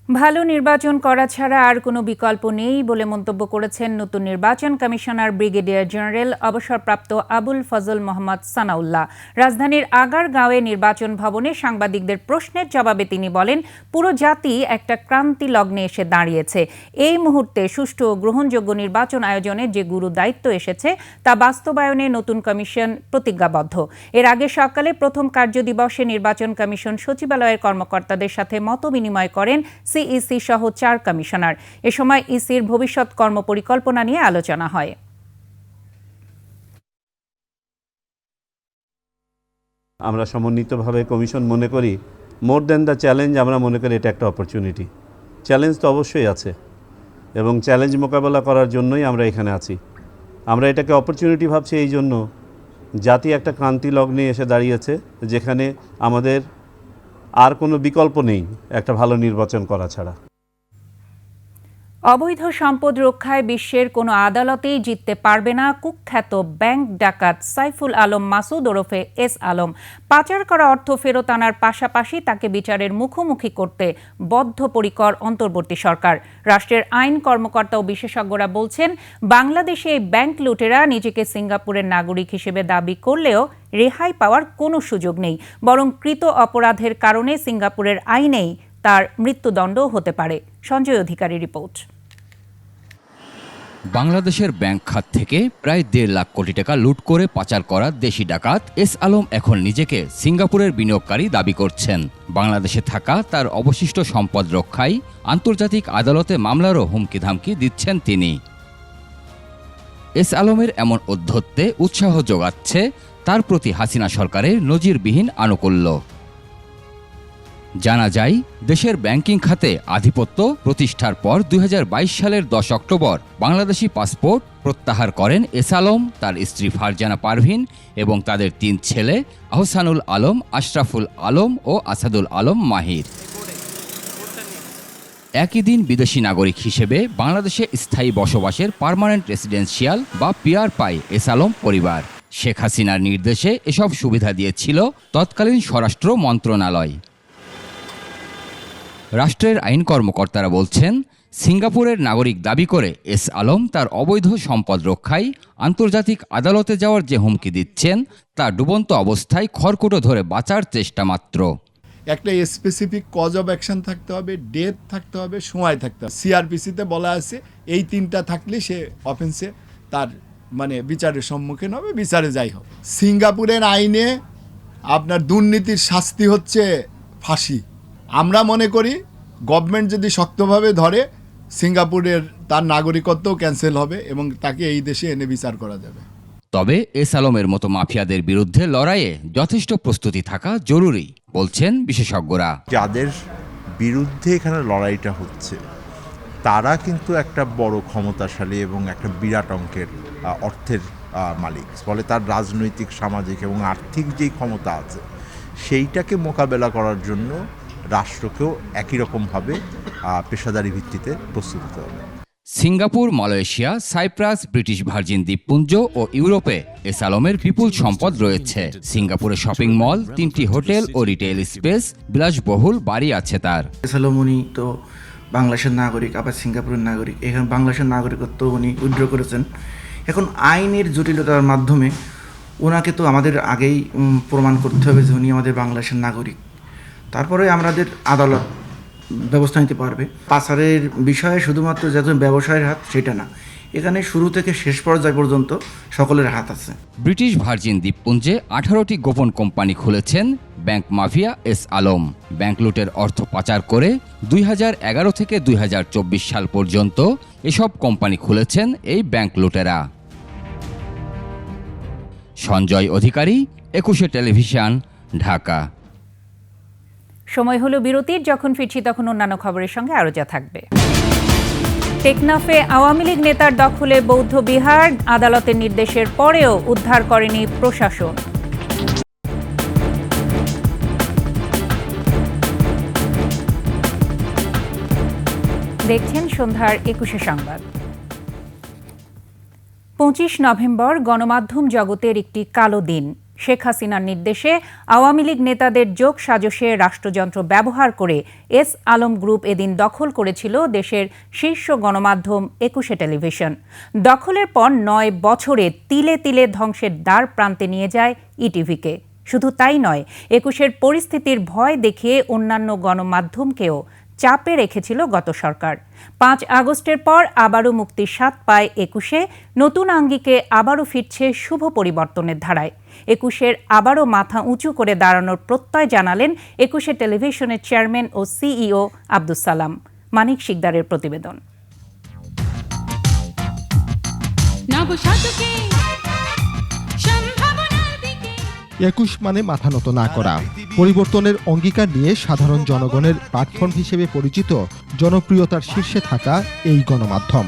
ভালো নির্বাচন করা ছাড়া আর কোনো বিকল্প নেই বলে মন্তব্য করেছেন নতুন নির্বাচন কমিশনার ব্রিগেডিয়ার জেনারেল অবসরপ্রাপ্ত আবুল ফজল মোহাম্মদ সানাউল্লাহ। রাজধানীর আগারগাঁওয়ে নির্বাচন ভবনে সাংবাদিকদের প্রশ্নের জবাবে তিনি বলেন, পুরো জাতি একটা ক্রান্তি লগ্নে এসে দাঁড়িয়েছে। এই মুহূর্তে সুষ্ঠু ও গ্রহণযোগ্য নির্বাচন আয়োজনে যে গুরু দায়িত্ব এসেছে তা বাস্তবায়নে নতুন কমিশন প্রতিজ্ঞাবদ্ধ। এর আগে সকালে প্রথম কার্যদিবসে নির্বাচন কমিশন সচিবালয়ের কর্মকর্তাদের সাথে মতবিনিময় করেন সিইসি সহ 4 কমিশনার। এ সময় ইসির ভবিষ্যৎ কর্মপরিকল্পনা নিয়ে আলোচনা হয়। আমরা সমন্বিতভাবে কমিশন মনে করি মোর দ্যান দ্য চ্যালেঞ্জ, আমরা মনে করি এটা একটা অপরচুনিটি। চ্যালেঞ্জ তো অবশ্যই আছে এবং চ্যালেঞ্জ মোকাবেলা করার জন্যই আমরা এখানে আছি। আমরা এটাকে অপরচুনিটি ভাবছি এই জন্য, জাতি একটা ক্রান্তি লগ্নে এসে দাঁড়িয়েছে যেখানে আমাদের আর কোনো বিকল্প নেই একটা ভালো নির্বাচন করা ছাড়া। অবৈধ সম্পদ রক্ষায় বিশ্বের কোনো আদালতেই জিততে পারবে না কুখ্যাত ব্যাংক ডাকাত সাইফুল আলম মাসুদ ওরফে এস আলম। পাচার করা অর্থ ফেরত আনার পাশাপাশি তাকে বিচারের মুখোমুখি করতে বদ্ধপরিকর অন্তর্বর্তী সরকার। রাষ্ট্রের আইন কর্মকর্তা ও বিশেষজ্ঞরা বলছেন, বাংলাদেশে এই ব্যাংক লুটেরা নিজেকে সিঙ্গাপুরের নাগরিক হিসেবে দাবি করলেও রেহাই পাওয়ার কোনো সুযোগ নেই, বরং কৃত অপরাধের কারণে সিঙ্গাপুরের আইনেই তার মৃত্যুদণ্ডও হতে পারে। সঞ্জয় অধিকারী রিপোর্ট। বাংলাদেশের ব্যাংক খাত থেকে প্রায় 1.5 লাখ কোটি টাকা লুট করে পাচার করা দেশি ডাকাত এস আলম এখন নিজেকে সিঙ্গাপুরের বিনিয়োগকারী দাবি করছেন। বাংলাদেশে থাকা তার অবশিষ্ট সম্পদ রক্ষায় আন্তর্জাতিক আদালতে মামলারও হুমকি ধামকি দিচ্ছেন তিনি। এস আলমের এমন ঔদ্ধত্যে উৎসাহ যোগাচ্ছে তার প্রতি হাসিনা সরকারের নজিরবিহীন আনুকূল্য। জানা যায়, দেশের ব্যাংকিং খাতে আধিপত্য প্রতিষ্ঠার পর 2022 সালের 10 অক্টোবর বাংলাদেশি পাসপোর্ট প্রত্যাহার করেন এস আলম, তার স্ত্রী ফারজানা পারভিন এবং তাদের 3 ছেলে আহসানুল আলম, আশরাফুল আলম ও আসাদুল আলম মাহির। একই দিন বিদেশি নাগরিক হিসেবে বাংলাদেশে স্থায়ী বসবাসের পার্মানেন্ট রেসিডেন্সিয়াল বা পিআর পায় এস আলম পরিবার। শেখ হাসিনার নির্দেশে এসব সুবিধা দিয়েছিল তৎকালীন স্বরাষ্ট্র মন্ত্রণালয়। রাষ্ট্রের আইন কর্মকর্তারা বলছেন, সিঙ্গাপুরের নাগরিক দাবি করে এস আলম তার অবৈধ সম্পদ রক্ষায় আন্তর্জাতিক আদালতে যাওয়ার যে হুমকি দিচ্ছেন তা ডুবন্ত অবস্থায় খড়কুটো ধরে বাঁচার চেষ্টা মাত্র। একটা স্পেসিফিক কজ অফ অ্যাকশন থাকতে হবে, ডেট থাকতে হবে, সময় থাকতে হবে। সিআরপিসিতে বলা আছে এই তিনটা থাকলে সে অফেন্সে তার মানে বিচারের সম্মুখীন হবে, বিচারে যাই হোক। সিঙ্গাপুরের আইনে আপনার দুর্নীতির শাস্তি হচ্ছে ফাঁসি। আমরা মনে করি গভর্নমেন্ট যদি শক্তভাবে ধরে সিঙ্গাপুরের তার নাগরিকত্বও ক্যান্সেল হবে এবং তাকে এই দেশে এনে বিচার করা যাবে। তবে এস আলমের মতো মাফিয়াদের বিরুদ্ধে লড়াইয়ে যথেষ্ট প্রস্তুতি থাকা জরুরি বলছেন বিশেষজ্ঞরা। যাদের বিরুদ্ধে এখানে লড়াইটা হচ্ছে তারা কিন্তু একটা বড় ক্ষমতাশালী এবং একটা বিরাট অঙ্কের অর্থের মালিক, ফলে তার রাজনৈতিক, সামাজিক এবং আর্থিক যেই ক্ষমতা আছে সেইটাকে মোকাবেলা করার জন্য রাষ্ট্রকেও একই রকমভাবে পেশাদারি ভিত্তিতে প্রস্তুত হতে হবে। Singapore, Malaysia, Cyprus, British Virgin দ্বীপপুঞ্জ ও ইউরোপে এস আলমের বিপুল সম্পদ রয়েছে। সিঙ্গাপুরে শপিং মল, 3টি হোটেল ও রিটেইল স্পেস, বিলাসবহুল বাড়ি আছে তার। এস আলম উনি তো বাংলাদেশের নাগরিক, আবার সিঙ্গাপুরের নাগরিক। এখানে বাংলাদেশের নাগরিকত্ব উনি উইথড্র করেছেন। এখন আইনের জটিলতার মাধ্যমে ওনাকে তো আমাদের আগেই প্রমাণ করতে হবে যে উনি আমাদের বাংলাদেশের নাগরিক, তারপরে আমাদের আদালত ব্যবস্থা নিতে পারবে। পাচারের বিষয়ে শুধুমাত্র যত ব্যবসায়ের হাত সেটা না, এখানে শুরু থেকে শেষ পর্যায় পর্যন্ত সকলের হাত আছে। ব্রিটিশ ভার্জিন দ্বীপপুঞ্জে 18টি গোপন কোম্পানি খুলেছেন bank mafia S Alam. Bank লুটের অর্থ পাচার করে 2011 থেকে 2024 সাল পর্যন্ত এসব কোম্পানি খুলেছেন এই ব্যাংক লুটেরা। সঞ্জয় অধিকারী, 21 টেলিভিশন, ঢাকা। সময় হলো বিরতির। যখন ফিরছি তখন অন্যান্য খবরের সঙ্গে আরও যা থাকবে। টেকনাফে আওয়ামী লীগ নেতার দখলে বৌদ্ধ বিহার, আদালতের নির্দেশের পরেও উদ্ধার করেনি প্রশাসন। দেখছেন সন্ধ্যার 21 সংবাদ। 25 নভেম্বর গণমাধ্যম জগতের একটি কালো দিন। শেখ হাসিনার নির্দেশে আওয়ামী লীগ নেতাদের যোগ সাজশে রাষ্ট্রযন্ত্র ব্যবহার করে এস আলম গ্রুপ এদিন দখল করেছিল দেশের শীর্ষ গণমাধ্যম 21 টেলিভিশন। দখলের পর 9 বছরে তিলে তিলে ধ্বংসের দ্বার প্রান্তে নিয়ে যায় ইটিভিকে। শুধু তাই নয়, 21-এর পরিস্থিতির ভয় দেখিয়ে অন্যান্য গণমাধ্যমকেও চাপে রেখেছিল গত সরকার। 5 আগস্টের পর আবারও মুক্তির স্বাদ পায় 21-এ। নতুন আঙ্গিকে আবারও ফিরছে শুভ পরিবর্তনের ধারায়। 21-এর আবারও মাথা উঁচু করে দাঁড়ানোর প্রত্যয় জানালেন 21 টেলিভিশনের চেয়ারম্যান ও সিইও আব্দুস সালাম। মানিক শিকদারের প্রতিবেদন। 21 মানে মাথা নত না করা, পরিবর্তনের অঙ্গীকার নিয়ে সাধারণ জনগণের প্ল্যাটফর্ম হিসেবে পরিচিত, জনপ্রিয়তার শীর্ষে থাকা এই গণমাধ্যম।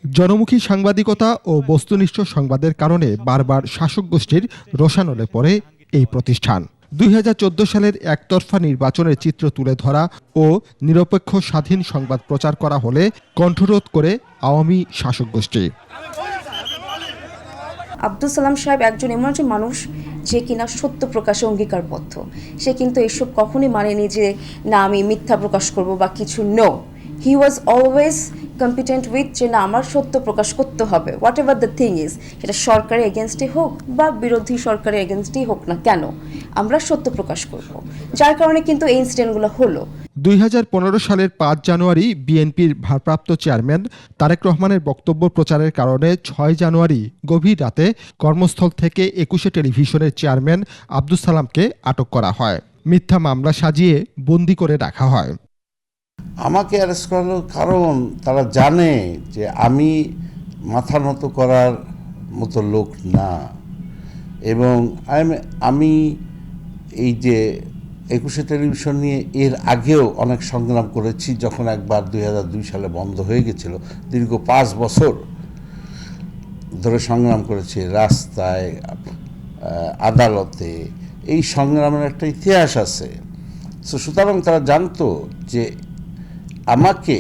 জনমুখী সাংবাদিকতা ও বস্তুনিষ্ঠ সংবাদের কারণে বারবার শাসক গোষ্ঠীর রোষানলে পড়ে এই প্রতিষ্ঠান। 2014 সালের একতরফা নির্বাচনের চিত্র তুলে ধরা ও নিরপেক্ষ স্বাধীন সংবাদ প্রচার করা হলে কণ্ঠরোধ করে আওয়ামী শাসক গোষ্ঠী। আব্দুল সালাম সাহেব একজন এমন একজন মানুষ যে কিনা সত্য প্রকাশে অঙ্গীকারবদ্ধ। সে কিন্তু এসব কখনোই মানেনি যে না আমি মিথ্যা প্রকাশ করব বা কিছু। No, he was always competent with যে না আমার সত্য প্রকাশ করতে হবে, whatever the thing is. সেটা সরকারের এগেনস্টে হোক বা বিরোধী সরকারের এগেনস্টেই হোক না কেন, আমরা সত্য প্রকাশ করব। যার কারণে কিন্তু এই ইনসিডেন্টগুলো হলো। 2015 সালের 5 জানুয়ারি বিএনপির ভারপ্রাপ্ত চেয়ারম্যান তারেক রহমানের বক্তব্য প্রচারের কারণে 6 জানুয়ারি গভীর রাতে কর্মস্থল থেকে 21 টেলিভিশনের চেয়ারম্যান আব্দুস সালামকে আটক করা হয়। মিথ্যা মামলা সাজিয়ে বন্দি করে রাখা হয়। আমাকে অ্যারেস্ট করার কারণ তারা জানে যে আমি মাথা নত করার মতো লোক না, এবং আমি এই যে 21 টেলিভিশন নিয়ে এর আগেও অনেক সংগ্রাম করেছি। যখন একবার 2002 সালে বন্ধ হয়ে গেছিল, দীর্ঘ 5 বছর ধরে সংগ্রাম করেছি, রাস্তায়, আদালতে। এই সংগ্রামের একটা ইতিহাস আছে। সুতরাং তারা জানতো যে আমাকে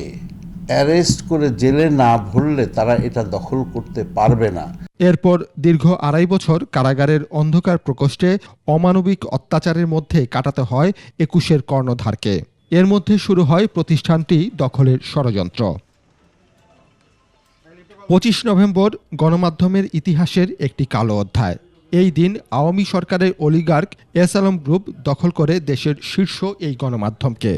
অ্যারেস্ট করে জেলে না ভরলে তারা এটা দখল করতে পারবে না। এরপর দীর্ঘ 2.5 বছর কারাগারের অন্ধকার প্রকোষ্ঠে অমানবিক অত্যাচারের মধ্যে কাটাতে হয় 21-এর কর্ণধারকে। এর মধ্যে শুরু হয় প্রতিষ্ঠানটি দখলের ষড়যন্ত্র। 25 নভেম্বর গণমাধ্যমের ইতিহাসের একটি কালো অধ্যায়। এই দিন আওয়ামী সরকারের অলিগার্ক এস আলম গ্রুপ দখল করে দেশের শীর্ষ এই গণমাধ্যমকে।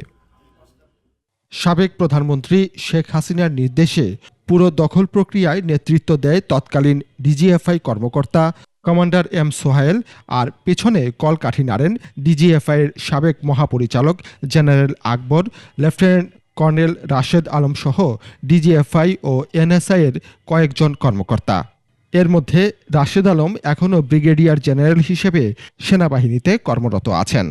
সাবেক প্রধানমন্ত্রী শেখ হাসিনার নির্দেশে পুরো দখল প্রক্রিয়ায় নেতৃত্ব দেয় তৎকালীন ডিজিএফআই কর্মকর্তা কমান্ডার এম সোহায়েল, আর পেছনে কলকাঠি নাড়েন ডিজিএফআইয়ের সাবেক মহাপরিচালক জেনারেল আকবর, লেফটেন্যান্ট কর্নেল রাশেদ আলম সহ ডিজিএফআই ও এনএসআই-এর কয়েকজন কর্মকর্তা। এর মধ্যে রাশেদ আলম এখনও ব্রিগেডিয়ার জেনারেল হিসেবে সেনাবাহিনীতে কর্মরত আছেন।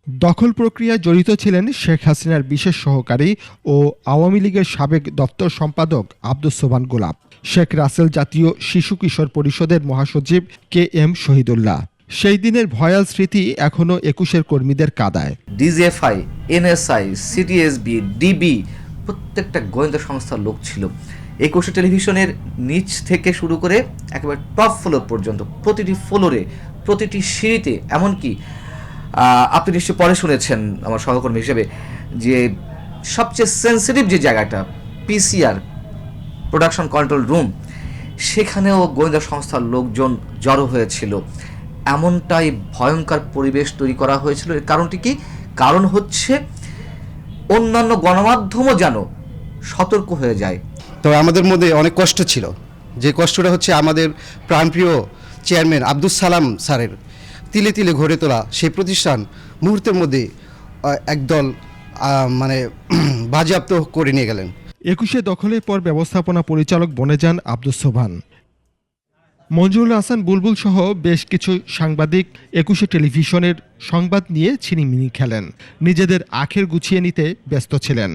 দখল প্রক্রিয়ায় জড়িত ছিলেন শেখ হাসিনার বিশেষ সহকারী ও আওয়ামী লীগের সাবেক দপ্তর সম্পাদক আব্দুস সোবহান গোলাপ, শেখ রাসেল জাতীয় শিশু কিশোর পরিষদের মহাসচিব কে এম শহীদুল্লাহ। সেই দিনের ভয়াল স্মৃতি এখনও ২১-এর কর্মীদের কাঁদায়। ডিজিএফআই, এনএসআই, সিটিএসবি, ডিবি প্রত্যেকটা গোয়েন্দা সংস্থার লোক ছিল। ২১ টেলিভিশনের নিচ থেকে শুরু করে একেবারে টপ ফ্লোর পর্যন্ত, প্রতিটি ফ্লোরে, প্রতিটি সিঁড়িতে, এমনকি আপনি নিশ্চয়ই পরে শুনেছেন আমার সহকর্মী হিসেবে যে সবচেয়ে সেন্সিটিভ যে জায়গাটা পিসিআর, প্রোডাকশন কন্ট্রোল রুম, সেখানেও গোয়েন্দা সংস্থার লোকজন জড়ো হয়েছিল। এমনটাই ভয়ঙ্কর পরিবেশ তৈরি করা হয়েছিল। এর কারণটি কি? কারণ হচ্ছে অন্যান্য গণমাধ্যমও যেন সতর্ক হয়ে যায়। তো আমাদের মধ্যে অনেক কষ্ট ছিল, যে কষ্টটা হচ্ছে আমাদের প্রাণপ্রিয় চেয়ারম্যান আব্দুস সালাম স্যারের তিলে তিলে গড়ে তোলা সেই প্রতিষ্ঠান মুহূর্তের মধ্যে একদল মানে বাজেয়াপ্ত করে নিয়ে গেলেন। ২১-এ দখলের পর ব্যবস্থাপনা পরিচালক বনে যান আব্দুস সোবহান। মঞ্জুরুল হাসান বুলবুল সহ বেশ কিছু সাংবাদিক ২১-এ টেলিভিশনের সংবাদ নিয়ে ছিনিমিনি খেলেন, নিজেদের আখের গুছিয়ে নিতে ব্যস্ত ছিলেন।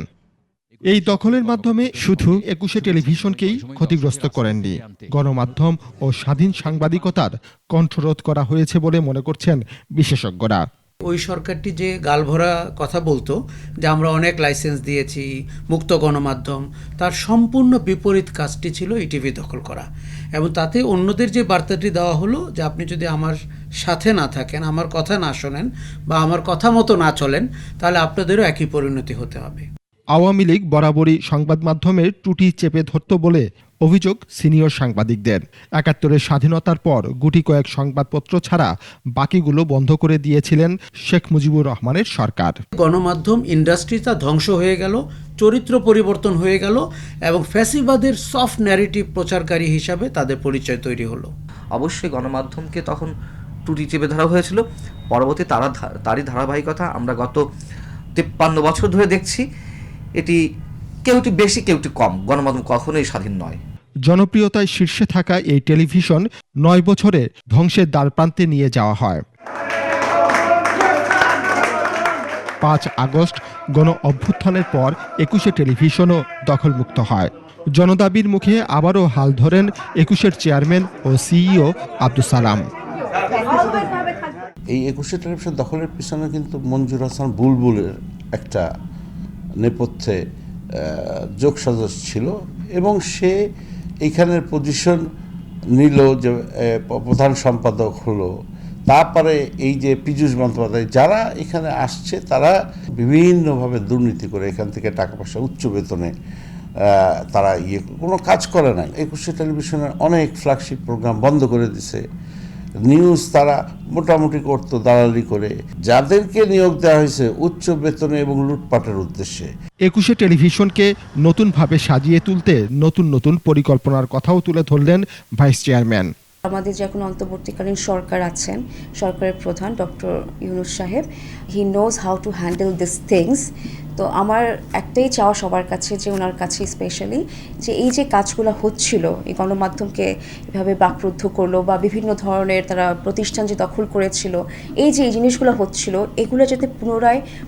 এই দখলের মাধ্যমে শুধু ২১-এ টেলিভিশনকেই ক্ষতিগ্রস্ত করেননি, গণমাধ্যম ও স্বাধীন সাংবাদিকতার কণ্ঠরোধ করা হয়েছে বলে মনে করছেন বিশেষজ্ঞরা। ওই সরকারটি যে গালভরা কথা বলতো যে আমরা অনেক লাইসেন্স দিয়েছি, মুক্ত গণমাধ্যম, তার সম্পূর্ণ বিপরীত কাজটি ছিল ইটিভি দখল করা। এবং তাতে অন্যদের যে বার্তাটি দেওয়া হলো যে আপনি যদি আমার সাথে না থাকেন, আমার কথা না শোনেন বা আমার কথা মতো না চলেন, তাহলে আপনাদেরও একই পরিণতি হতে হবে। আওয়ামী লীগ বরাবরই সংবাদ মাধ্যমের ত্রুটি চেপে ধরত বলে অভিযোগ সিনিয়র সাংবাদিকদের। ৭১-এর স্বাধীনতার পর গুটি কয়েক সংবাদপত্র ছাড়া বাকিগুলো বন্ধ করে দিয়েছিলেন শেখ মুজিবুর রহমানের সরকার। গণমাধ্যম ইন্ডাস্ট্রিটা ধ্বংস হয়ে গেল, চরিত্র পরিবর্তন হয়ে গেল এবং ফ্যাসিবাদের সফট ন্যারেটিভ প্রচারকারী হিসাবে তাদের পরিচয় তৈরি হলো। অবশ্যই গণমাধ্যমকে তখন ত্রুটি চেপে ধরা হয়েছিল। পরবর্তী তারই ধারাবাহিকতা আমরা গত ৫৩ বছর ধরে দেখছি। এটি কেউটি বেশি কেউটি কম, গণমাধ্যম কখনোই স্বাধীন নয়। জনপ্রিয়তায় শীর্ষে থাকা এই টেলিভিশন ৯ বছরে ধ্বংসের দ্বারপ্রান্তে নিয়ে যাওয়া হয়। ৫ আগস্ট গণ অভ্যুত্থানের পর ২১-এ টেলিভিশনও দখলমুক্ত হয়। জনদাবির মুখে আবারও হাল ধরেন ২১-এর চেয়ারম্যান ও সিইও আব্দুস সালাম। এই ২১-এ টেলিভিশন দখলের পিছনে কিন্তু মঞ্জুর হাসান বুলবুলের একটা নেপথ্যে যোগসাজশ ছিল এবং সে এইখানের পজিশন নিল, যে প্রধান সম্পাদক হলো। তারপরে এই যে পীযূষ বন্দ্যোপাধ্যায় যারা এখানে আসছে, তারা বিভিন্নভাবে দুর্নীতি করে এখান থেকে টাকা পয়সা উচ্চ বেতনে তারা কোনো কাজ করে নাই। ২১-এ টেলিভিশনের অনেক ফ্ল্যাগশিপ প্রোগ্রাম বন্ধ করে দিছে। নিউজ তারা মোটামুটি করতো দালালি করে, যাদেরকে নিয়োগ দেওয়া হয়েছে উচ্চ বেতনে এবং লুটপাটের উদ্দেশ্যে। ২১-এ টেলিভিশনকে নতুনভাবে সাজিয়ে তুলতে নতুন নতুন পরিকল্পনার কথাও তুলে ধরলেন ভাইস চেয়ারম্যান। আমাদের যে এখন অন্তর্বর্তীকালীন সরকার আছেন, সরকারের প্রধান ডক্টর ইউনূস সাহেব, he knows how to handle this things. তো আমার একটাই চাওয়া সবার কাছে, যে ওনার কাছে স্পেশালি, যে এই যে কাজগুলো হচ্ছিল, এই গণমাধ্যমকে এভাবে বাকরুদ্ধ করলো বা বিভিন্ন ধরনের তারা প্রতিষ্ঠান যে দখল করেছিল, এই যে এই জিনিসগুলো হচ্ছিল, এগুলো যাতে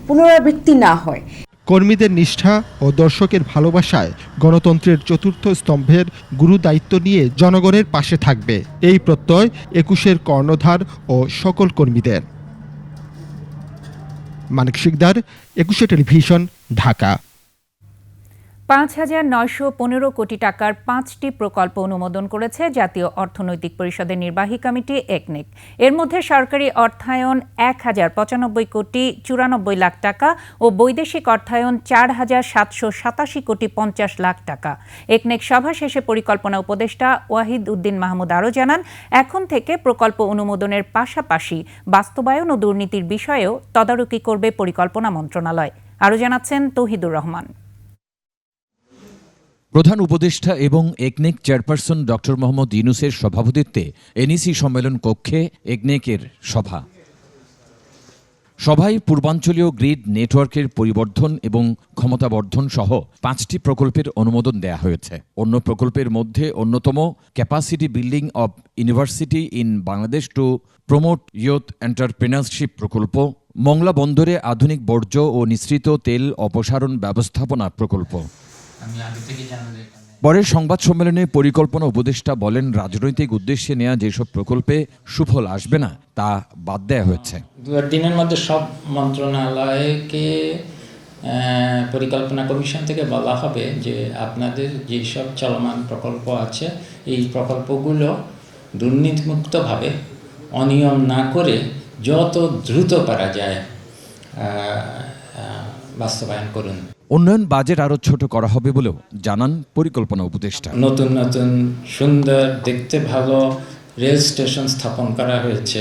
পুনরাবৃত্তি না হয়। কর্মীদের নিষ্ঠা ও দর্শকের ভালোবাসায় গণতন্ত্রের চতুর্থ স্তম্ভের গুরু দায়িত্ব নিয়ে জনগণের পাশে থাকবে, এই প্রত্যয় ২১-এর কর্ণধার ও সকল কর্মীদের। মানিক শিকদার, ২১-এ টেলিভিশন, ঢাকা। 5,915 কোটি টাকার 5টি প্রকল্প অনুমোদন করেছে জাতীয় অর্থনৈতিক পরিষদের নির্বাহী কমিটি একনেক। এর মধ্যে সরকারি অর্থায়ন 1,095 কোটি 94 লাখ টাকা ও বৈদেশিক অর্থায়ন 4,787 কোটি 50 লাখ টাকা। একনেক সভা শেষে পরিকল্পনা উপদেষ্টা ওয়াহিদ উদ্দিন মাহমুদ আরও জানান, এখন থেকে প্রকল্প অনুমোদনের পাশাপাশি বাস্তবায়ন ও দুর্নীতির বিষয়েও তদারকি করবে পরিকল্পনা মন্ত্রণালয়। আরও জানাচ্ছেন তৌহিদুর রহমান। প্রধান উপদেষ্টা এবং একনেক চেয়ারপারসন ডক্টর মোহাম্মদ ইউনূসের সভাপতিত্বে এনইসি সম্মেলন কক্ষে একনেকের সভা। সভায় পূর্বাঞ্চলীয় গ্রিড নেটওয়ার্কের পরিবর্ধন এবং ক্ষমতাবর্ধন সহ 5টি প্রকল্পের অনুমোদন দেয়া হয়েছে। অন্য প্রকল্পের মধ্যে অন্যতম capacity building of university in Bangladesh to promote youth entrepreneurship প্রকল্প, মংলা বন্দরে আধুনিক বর্জ্য ও নিঃসৃত তেল অপসারণ ব্যবস্থাপনা প্রকল্প। পরে সংবাদ সম্মেলনে পরিকল্পনা উপদেষ্টা বলেন, রাজনৈতিক উদ্দেশ্যে নেওয়া যেসব প্রকল্পে সুফল আসবে না তা বাদ দেওয়া হয়েছে। 2 দিনের মধ্যে সব মন্ত্রণালয়কে পরিকল্পনা কমিশন থেকে বলা হবে যে আপনাদের যেসব চলমান প্রকল্প আছে এই প্রকল্পগুলো দুর্নীতিমুক্তভাবে অনিয়ম না করে যত দ্রুত পারা যায় বাস্তবায়ন করুন। উন্নয়ন বাজেট আরও ছোট করা হবে বলেও জানান পরিকল্পনা উপদেষ্টা। নতুন নতুন সুন্দর দেখতে ভালো রেল স্টেশন স্থাপন করা হয়েছে,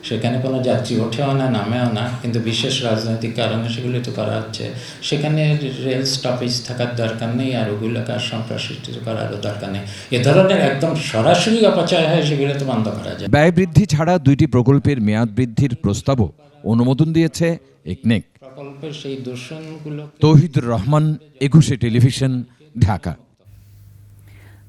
সেখানে কোনো যাত্রী ওঠেও না নামেও না, কিন্তু বিশেষ রাজনৈতিক কারণে সেগুলো তো করা হচ্ছে। সেখানে রেল স্টপেজ থাকার দরকার নেই, আর ওগুলোকে আর সম্প্রসারিত করারও দরকার নেই। এ ধরনের একদম সরাসরি অপচয় হয়, সেগুলো তো বন্ধ করা যায়। ব্যয় বৃদ্ধি ছাড়া 2টি প্রকল্পের মেয়াদ বৃদ্ধির প্রস্তাবও অনুমোদন দিয়েছে একনেক। প্রকল্পের সেই দূষণগুলো। তৌহিদুর রহমান, 21 টেলিভিশন, ঢাকা।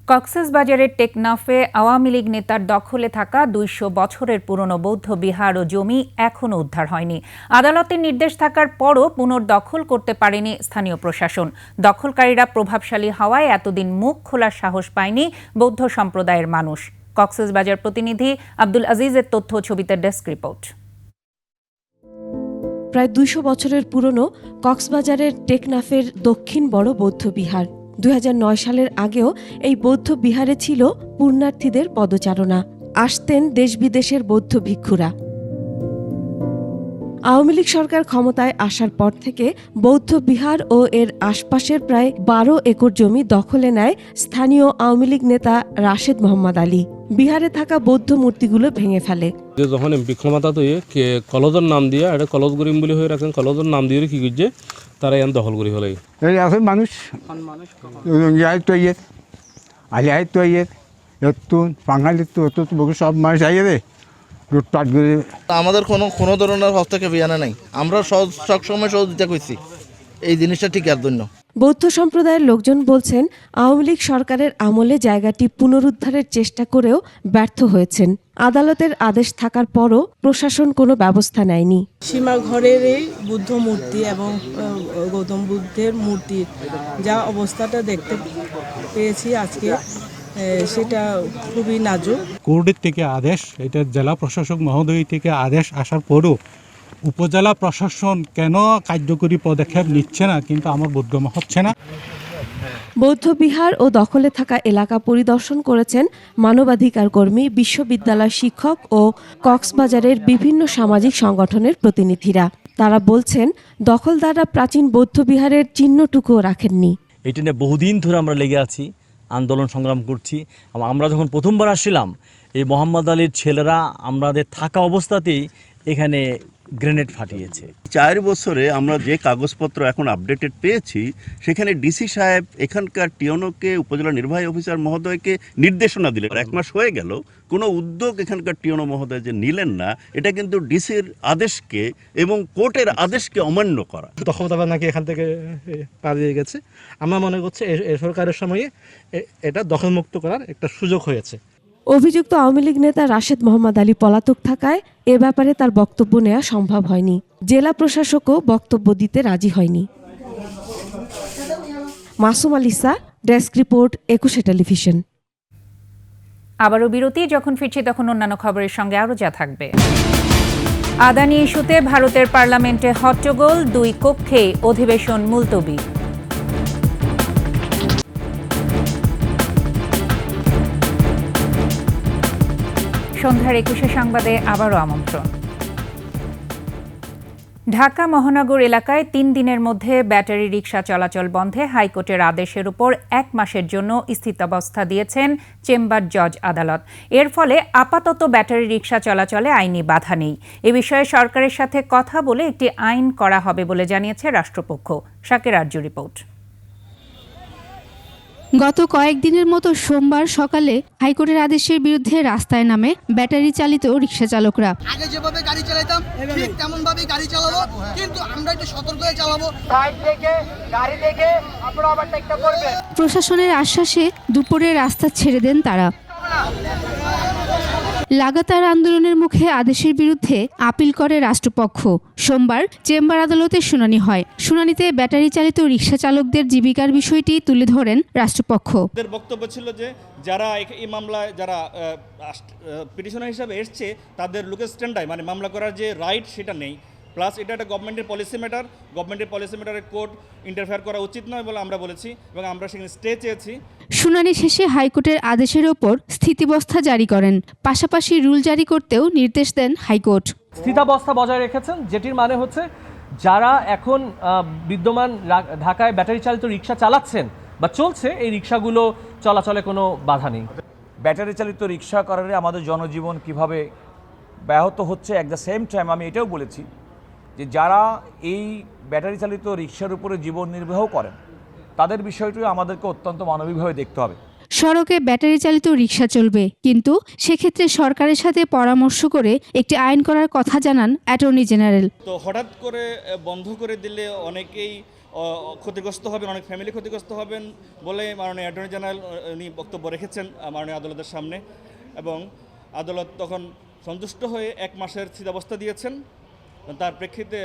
কক্সবাজারের টেকনাফে আওয়ামী লীগ নেতার দখলে থাকা 200 বছরের পুরনো বৌদ্ধ বিহার ও জমি এখনও উদ্ধার হয়নি। আদালতের নির্দেশ থাকার পরও পুনর্দখল করতে পারেনি স্থানীয় প্রশাসন। দখলকারীরা প্রভাবশালী হওয়ায় এতদিন মুখ খোলার সাহস পায়নি বৌদ্ধ সম্প্রদায়ের মানুষ। কক্সবাজার প্রতিনিধি আব্দুল আজিজের তথ্য ছবিতে ডেস্ক রিপোর্ট। প্রায় 200 বছরের পুরনো কক্সবাজারের টেকনাফের দক্ষিণ বড় বৌদ্ধ বিহার। 2009 সালের আগেও এই বৌদ্ধ বিহারে ছিল পুণ্যার্থীদের পদচারণা। আসতেন দেশ বিদেশের বৌদ্ধ ভিক্ষুরা। আওয়ামী লীগ সরকার ক্ষমতায় আসার পর থেকে বৌদ্ধ বিহার ও এর আশপাশের প্রায় 12 একর জমি দখলে নেয় স্থানীয় আওয়ামী লীগ নেতা রাশেদ মোহাম্মদ আলী। বিহারে থাকা বৌদ্ধ মূর্তিগুলো ভেঙে ফেলে। যখন এমপি ক্ষমতা তো কলেজের নাম দিয়ে এটা কলেজ করিম বলে হয়ে রাখেন, কলেজের নাম দিয়ে কি করছে তারা এন দখল করি হলে এই আছে মানুষ বাঙালি তো সব মানুষ আইয়ে রে লুটপাট করে। আমাদের কোনো ধরনের হস্তক্ষেপ জানা নাই, আমরা সবসময় সহযোগিতা করছি, এই জিনিসটা ঠিক আর জন্য। বৌদ্ধ সম্প্রদায়ের লোকজন বলছেন, আওয়ামী লীগ সরকারের আমলে জায়গাটি পুনরুদ্ধারের চেষ্টা করেও ব্যর্থ হয়েছেন। আদালতের আদেশ থাকার পরও প্রশাসন কোনো ব্যবস্থা নেয়নি। সীমা ঘরের এই বুদ্ধ মূর্তি এবং গৌতম বুদ্ধের মূর্তির যা অবস্থাটা দেখতে পেয়েছি আজকে, সেটা খুবই নাজুক। কোর্টের থেকে আদেশ, এটা জেলা প্রশাসক মহোদয় থেকে আদেশ আসার পরও উপজেলা প্রশাসন কেন কার্যকরী পদক্ষেপ নিচ্ছে না, কিন্তু আমার বোধগম্য হচ্ছে না। বৌদ্ধ বিহার ও দখলে থাকা এলাকা পরিদর্শন করেছেন মানবাধিকার কর্মী, বিশ্ববিদ্যালয় শিক্ষক ও কক্সবাজারের বিভিন্ন সামাজিক সংগঠনের প্রতিনিধিরা। তারা বলছেন, দখলদাররা প্রাচীন বৌদ্ধ বিহারের চিহ্নটুকুও রাখেননি। এটা নিয়ে বহুদিন ধরে আমরা লেগে আছি, আন্দোলন সংগ্রাম করছি। আমরা যখন প্রথমবার আসছিলাম, এই মোহাম্মদ আলীর ছেলেরা আমাদের থাকা অবস্থাতেই এখানে গ্রেনেড ফাটিয়েছে। 4 বছরে আমরা যে কাগজপত্র এখন আপডেটেড পেয়েছি, সেখানে ডিসি সাহেব এখানকার টিওনোকে, উপজেলা নির্বাহী অফিসার মহোদয়কে নির্দেশনা দিলেন। 1 মাস হয়ে গেল, কোনো উদ্যোগ এখানকার টিওনো মহোদয় যে নিলেন না, এটা কিন্তু ডিসির আদেশকে এবং কোর্টের আদেশকে অমান্য করা। দখলদার নাকি এখান থেকে পালিয়ে গেছে। আমরা মনে করছি এই সরকারের সময়ে এটা দখলমুক্ত করার একটা সুযোগ হয়েছে। অভিযুক্ত আওয়ামী লীগ নেতা রাশেদ মোহাম্মদ আলী পলাতক থাকায় এ ব্যাপারে তার বক্তব্য নেওয়া সম্ভব হয়নি। জেলা প্রশাসকও বক্তব্য দিতে রাজি হয়নি। Masum আলিসা, desk report, 21 television. আবারও বিরতি, যখন ফিরছি তখন অন্যান্য খবরের সঙ্গে আরও যা থাকবে। আদানি ইস্যুতে ভারতের পার্লামেন্টে হট্টগোল, 2 কক্ষে অধিবেশন মুলতবি। সন্ধ্যার 21 সংবাদে আবারও আমন্ত্রণ। ঢাকা মহানগর এলাকায় 3 দিনের মধ্যে ব্যাটারি রিকশা চলাচল বন্ধে হাইকোর্টের আদেশের উপর 1 মাসের জন্য স্থিতাবস্থা দিয়েছেন চেম্বার জজ আদালত। এর ফলে আপাতত ব্যাটারি রিকশা চলাচলে আইনি বাধা নেই। এ বিষয়ে সরকারের সাথে কথা বলে একটি আইন করা হবে বলে জানিয়েছে রাষ্ট্রপক্ষ। শাকের আরজু রিপোর্ট। গত কয়েকদিনের মতো সোমবার সকালে হাইকোর্টের আদেশের বিরুদ্ধে রাস্তায় নামে ব্যাটারি চালিত রিকশা চালকরা। আগে যেভাবে গাড়ি চালাতাম ঠিক তেমন ভাবেই গাড়ি চালাবো, কিন্তু আমরা একটু সতর্ক হয়ে চালাবো। সাইড থেকে গাড়ি দেখে আপনারা ওভারটেকটা করবেন। প্রশাসনের আশ্বাসে দুপুরে রাস্তা ছেড়ে দেন তারা। লাগাতার আন্দোলনের মুখে আদেশের বিরুদ্ধে আপিল করে রাষ্ট্রপক্ষ। সোমবার চেম্বার আদালতে শুনানি হয়। শুনানিতে ব্যাটারি চালিত রিকশা চালকদের জীবিকার বিষয়টি তুলে ধরেন রাষ্ট্রপক্ষ। বক্তব্য ছিল যে যারা এই মামলায় যারা পিটিশনার হিসাবে এসছে তাদের লুকের স্ট্যান্ডাই মানে মামলা করার যে রাইট সেটা নেই। প্লাস এটা একটা গভর্নমেন্টের পলিসি ম্যাটার, গভর্নমেন্টের পলিসি ম্যাটারে কোর্ট ইন্টারফেয়ার করা উচিত নয় বলে আমরা বলেছি এবং আমরা সেখানে স্টে চেয়েছি। শুনানি শেষে হাইকোর্টের আদেশের ওপর স্থিতাবস্থা জারি করেন। পাশাপাশি রুল জারি করতেও নির্দেশ দেন হাইকোর্ট। স্থিতাবস্থা বজায় রেখেছেন, যেটির মানে হচ্ছে যারা এখন বিদ্যমান ঢাকায় ব্যাটারি চালিত রিকশা চালাচ্ছেন বা চলছে, এই রিকশাগুলো চলাচলে কোনো বাধা নেই। ব্যাটারি চালিত রিকশা কারণে আমাদের জনজীবন কিভাবে ব্যাহত হচ্ছে, অ্যাট দ্য সেম টাইম আমি এটাও বলেছি যে যারা এই ব্যাটারি চালিত রিকশার উপরে জীবন নির্বাহ করেন তাদের বিষয়টিও আমাদেরকে অত্যন্ত মানবিকভাবে দেখতে হবে। সড়কে ব্যাটারি চালিত রিকশা চলবে, কিন্তু সেক্ষেত্রে সরকারের সাথে পরামর্শ করে একটি আইন করার কথা জানান অ্যাটর্নি জেনারেল। তো হঠাৎ করে বন্ধ করে দিলে অনেকেই ক্ষতিগ্রস্ত হবেন, অনেক ফ্যামিলি ক্ষতিগ্রস্ত হবেন বলে মাননীয় অ্যাটর্নি জেনারেল উনি বক্তব্য রেখেছেন মাননীয় আদালতের সামনে এবং আদালত তখন সন্তুষ্ট হয়ে 1 মাসের স্থিতাবস্থা দিয়েছেন। তার প্রেক্ষিতে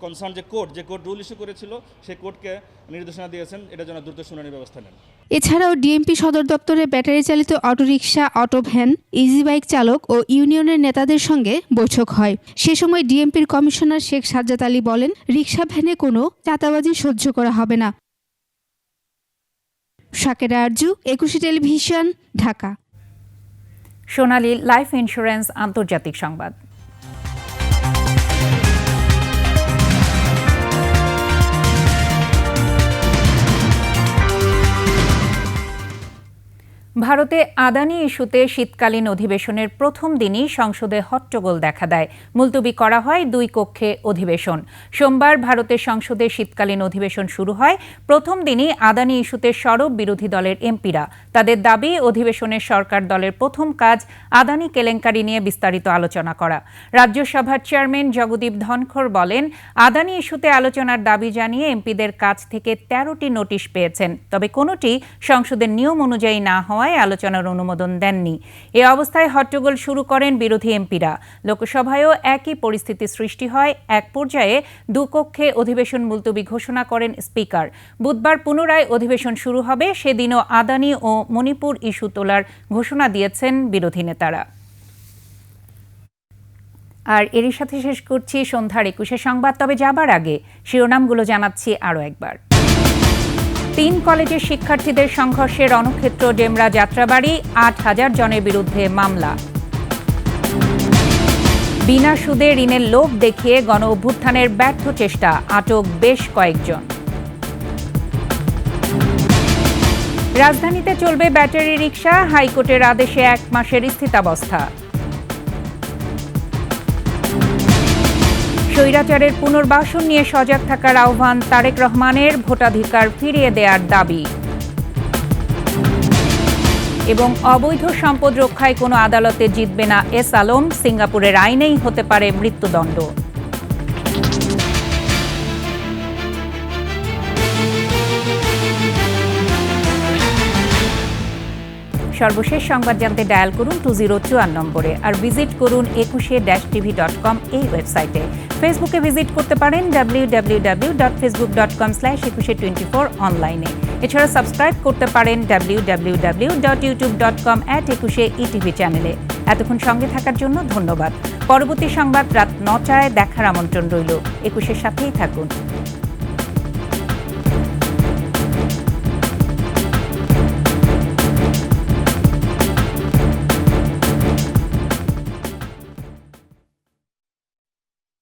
কনসার্ন যে কোর্ট রুল ইস্যু করেছিল সেই কোর্টকে নির্দেশনা দিয়েছেন এটার জন্য দ্রুত শুনানির ব্যবস্থা নেন। এছাড়াও ডিএমপি সদর দপ্তরে ব্যাটারি চালিত autorickshaw, auto van, easy bike চালক ও ইউনিয়নের নেতাদের সঙ্গে বৈঠক হয়। সে সময় ডিএমপির কমিশনার শেখ সাজ্জাদ আলী বলেন, রিকশা ভ্যানে কোনো চাঁদাবাজি সহ্য করা হবে না। শাকের আরজু, 21 টেলিভিশন, ঢাকা। সোনালী লাইফ ইন্স্যুরেন্স আন্তর্জাতিক সংবাদ। ভারতে আদানি ইস্যুতে শীতকালীন অধিবেশনের প্রথম দিনই সংসদে হট্টগোল দেখা দেয়। মুলতবি করা হয় 2 কক্ষে অধিবেশন। সোমবার ভারতের সংসদে শীতকালীন অধিবেশন শুরু হয়। প্রথম দিনই আদানি ইস্যুতে সরব বিরোধী দলের এমপিরা। তাদের দাবি, অধিবেশনের সরকার দলের প্রথম কাজ আদানি কেলেঙ্কারি নিয়ে বিস্তারিত আলোচনা করা। রাজ্যসভার চেয়ারম্যান জগদীপ ধনখড় বলেন, আদানি ইস্যুতে আলোচনার দাবি জানিয়ে এমপিদের কাছ থেকে 13টি নোটিশ পেয়েছেন, তবে কোনোটি সংসদের নিয়ম অনুযায়ী না হওয়ায় আলোচনার অনুমোদন দেননি। এ অবস্থায় হট্টগোল শুরু করেন বিরোধী এমপিরা। লোকসভায়ও একই পরিস্থিতি সৃষ্টি হয়। এক পর্যায়ে 2 কক্ষে অধিবেশন মুলতবি ঘোষণা করেন স্পিকার। বুধবার পুনরায় অধিবেশন শুরু হবে। সেদিনও আদানি ও মণিপুর ইস্যু তোলার ঘোষণা দিয়েছেন বিরোধী নেতারা। আর এরই সাথে শেষ করছি সন্ধ্যার 21 সংবাদ। তবে যাবার আগে শিরোনামগুলো জানাচ্ছি আরও একবার। 3 কলেজের শিক্ষার্থীদের সংঘর্ষে রণক্ষেত্র ডেমরা যাত্রাবাড়ি, 8,000 জনের বিরুদ্ধে মামলা। বিনা সুদে ঋণের লোভ দেখিয়ে গণ অভ্যুত্থানের ব্যর্থ চেষ্টা, আটক বেশ কয়েকজন। রাজধানীতে চলবে ব্যাটারি রিকশা, হাইকোর্টের আদেশে 1 মাসের স্থিতাবস্থা। স্বৈরাচারের পুনর্বাসন নিয়ে সজাগ থাকার আহ্বান তারেক রহমানের, ভোটাধিকার ফিরিয়ে দেওয়ার দাবি। এবং অবৈধ সম্পদ রক্ষায় কোনো আদালতে জিতবে না এস আলম, সিঙ্গাপুরের আইনেই হতে পারে মৃত্যুদণ্ড। সর্বশেষ সংবাদ জানতে ডায়াল করুন 2024 নম্বরে আর ভিজিট করুন 21-tv.com এই ওয়েবসাইটে। ফেসবুকে ভিজিট করতে পারেন www.facebook.com/2124 অনলাইনে। এছাড়া সাবস্ক্রাইব করতে পারেন www.youtube.com/21etv চ্যানেলে। এতক্ষণ সঙ্গে থাকার জন্য ধন্যবাদ। পরবর্তী সংবাদ রাত 9টায় দেখার আমন্ত্রণ রইল। 21-এর সাথেই থাকুন।